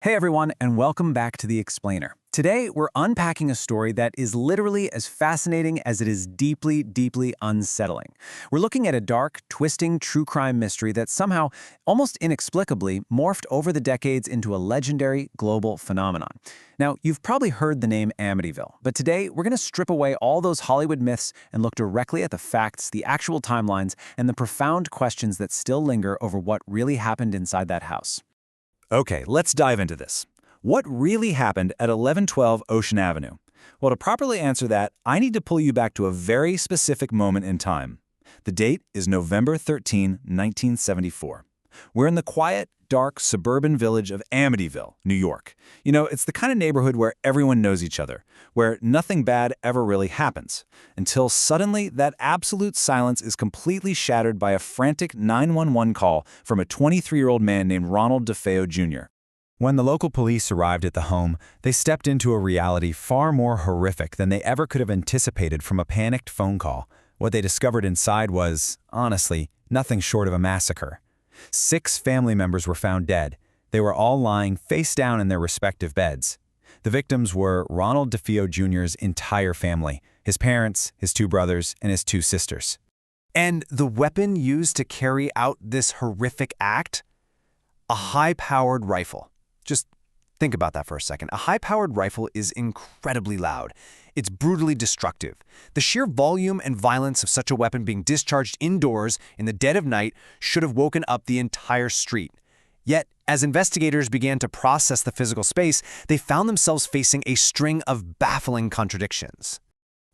Hey everyone, and welcome back to The Explainer. Today, we're unpacking a story that is literally as fascinating as it is deeply, deeply unsettling. We're looking at a dark, twisting true crime mystery that somehow, almost inexplicably, morphed over the decades into a legendary global phenomenon. Now, you've probably heard the name Amityville, but today we're going to strip away all those Hollywood myths and look directly at the facts, the actual timelines, and the profound questions that still linger over what really happened inside that house. Okay, let's dive into this. What really happened at 1112 Ocean Avenue? Well, to properly answer that, I need to pull you back to a very specific moment in time. The date is November 13, 1974. We're in the quiet, dark, suburban village of Amityville, New York. You know, it's the kind of neighborhood where everyone knows each other, where nothing bad ever really happens, until suddenly that absolute silence is completely shattered by a frantic 911 call from a 23-year-old man named Ronald DeFeo Jr. When the local police arrived at the home, they stepped into a reality far more horrific than they ever could have anticipated from a panicked phone call. What they discovered inside was, honestly, nothing short of a massacre. 6 family members were found dead. They were all lying face down in their respective beds. The victims were Ronald DeFeo Jr.'s entire family, his parents, his 2 brothers, and his 2 sisters. And the weapon used to carry out this horrific act? A high-powered rifle. Just think about that for a second. A high-powered rifle is incredibly loud. It's brutally destructive. The sheer volume and violence of such a weapon being discharged indoors in the dead of night should have woken up the entire street. Yet, as investigators began to process the physical space, they found themselves facing a string of baffling contradictions.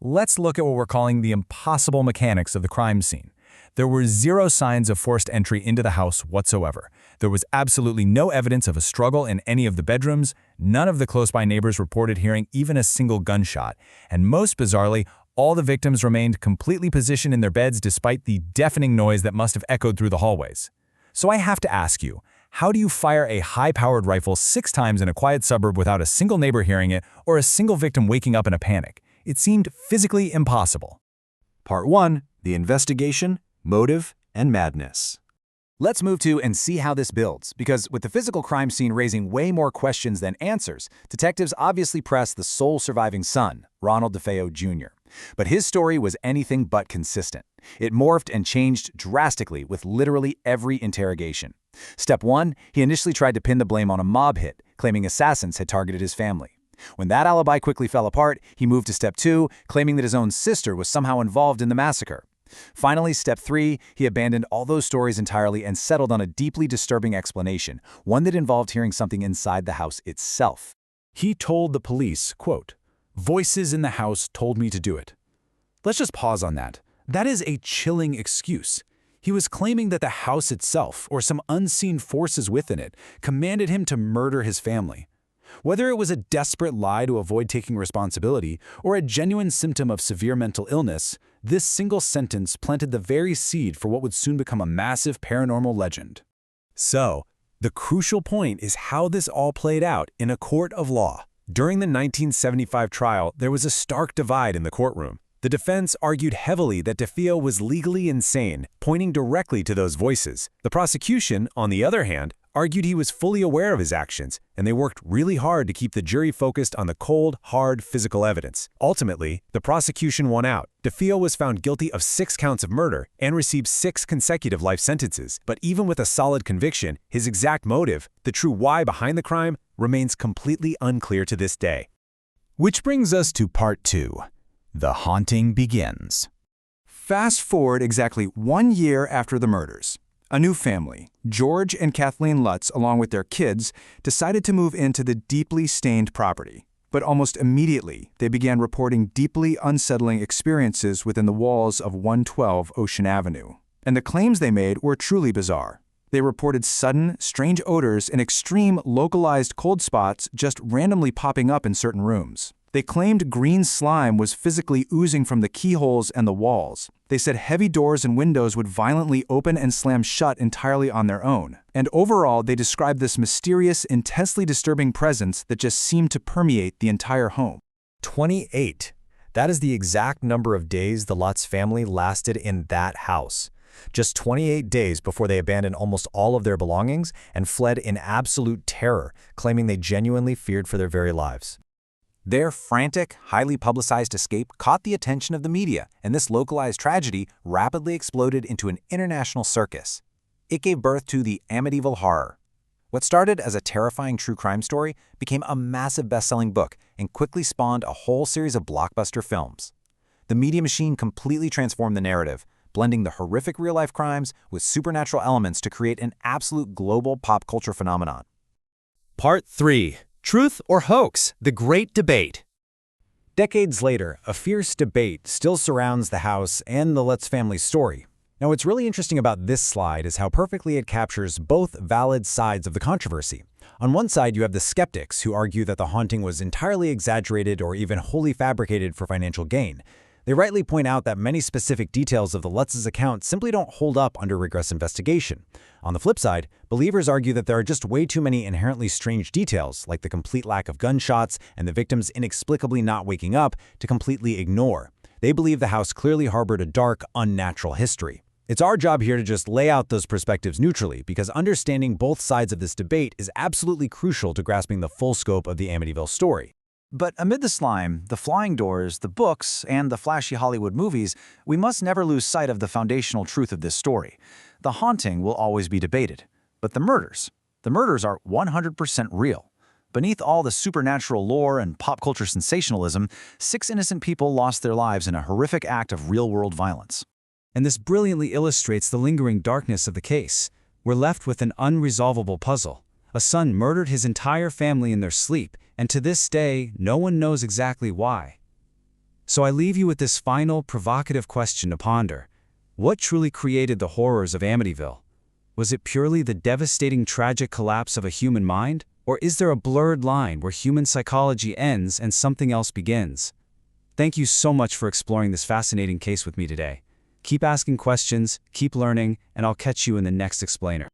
Let's look at what we're calling the impossible mechanics of the crime scene. There were 0 signs of forced entry into the house whatsoever. There was absolutely no evidence of a struggle in any of the bedrooms. None of the close-by neighbors reported hearing even a single gunshot. And most bizarrely, all the victims remained completely positioned in their beds despite the deafening noise that must have echoed through the hallways. So I have to ask you, how do you fire a high-powered rifle 6 times in a quiet suburb without a single neighbor hearing it or a single victim waking up in a panic? It seemed physically impossible. Part 1. The investigation, motive, and madness. Let's move to and see how this builds, because with the physical crime scene raising way more questions than answers, detectives obviously pressed the sole surviving son, Ronald DeFeo Jr. But his story was anything but consistent. It morphed and changed drastically with literally every interrogation. Step 1, he initially tried to pin the blame on a mob hit, claiming assassins had targeted his family. When that alibi quickly fell apart, he moved to Step 2, claiming that his own sister was somehow involved in the massacre. Finally, Step 3, he abandoned all those stories entirely and settled on a deeply disturbing explanation, one that involved hearing something inside the house itself. He told the police, quote, "Voices in the house told me to do it." Let's just pause on that. That is a chilling excuse. He was claiming that the house itself, or some unseen forces within it, commanded him to murder his family. Whether it was a desperate lie to avoid taking responsibility or a genuine symptom of severe mental illness, this single sentence planted the very seed for what would soon become a massive paranormal legend. So, the crucial point is how this all played out in a court of law. During the 1975 trial, there was a stark divide in the courtroom. The defense argued heavily that DeFeo was legally insane, pointing directly to those voices. The prosecution, on the other hand, argued he was fully aware of his actions, and they worked really hard to keep the jury focused on the cold, hard physical evidence. Ultimately, the prosecution won out. DeFeo was found guilty of 6 counts of murder and received 6 consecutive life sentences. But even with a solid conviction, his exact motive, the true why behind the crime, remains completely unclear to this day. Which brings us to Part 2. The haunting begins. Fast forward exactly 1 year after the murders. A new family, George and Kathleen Lutz, along with their kids, decided to move into the deeply stained property. But almost immediately, they began reporting deeply unsettling experiences within the walls of 112 Ocean Avenue. And the claims they made were truly bizarre. They reported sudden, strange odors and extreme, localized cold spots just randomly popping up in certain rooms. They claimed green slime was physically oozing from the keyholes and the walls. They said heavy doors and windows would violently open and slam shut entirely on their own. And overall, they described this mysterious, intensely disturbing presence that just seemed to permeate the entire home. 28. That is the exact number of days the Lutz family lasted in that house. just 28 days before they abandoned almost all of their belongings and fled in absolute terror, claiming they genuinely feared for their very lives. Their frantic, highly publicized escape caught the attention of the media, and this localized tragedy rapidly exploded into an international circus. It gave birth to the Amityville horror. What started as a terrifying true crime story became a massive best-selling book and quickly spawned a whole series of blockbuster films. The media machine completely transformed the narrative, blending the horrific real-life crimes with supernatural elements to create an absolute global pop culture phenomenon. Part 3. Truth or Hoax? The Great Debate. Decades later, a fierce debate still surrounds the house and the Lutz family story. Now, what's really interesting about this slide is how perfectly it captures both valid sides of the controversy. On one side, you have the skeptics who argue that the haunting was entirely exaggerated or even wholly fabricated for financial gain. They rightly point out that many specific details of the Lutz's account simply don't hold up under rigorous investigation. On the flip side, believers argue that there are just way too many inherently strange details, like the complete lack of gunshots and the victims inexplicably not waking up, to completely ignore. They believe the house clearly harbored a dark, unnatural history. It's our job here to just lay out those perspectives neutrally, because understanding both sides of this debate is absolutely crucial to grasping the full scope of the Amityville story. But amid the slime, the flying doors, the books, and the flashy Hollywood movies, we must never lose sight of the foundational truth of this story. The haunting will always be debated. But the murders are 100% real. Beneath all the supernatural lore and pop culture sensationalism, 6 innocent people lost their lives in a horrific act of real-world violence. And this brilliantly illustrates the lingering darkness of the case. We're left with an unresolvable puzzle. A son murdered his entire family in their sleep, and to this day, no one knows exactly why. So I leave you with this final, provocative question to ponder. What truly created the horrors of Amityville? Was it purely the devastating tragic collapse of a human mind? Or is there a blurred line where human psychology ends and something else begins? Thank you so much for exploring this fascinating case with me today. Keep asking questions, keep learning, and I'll catch you in the next explainer.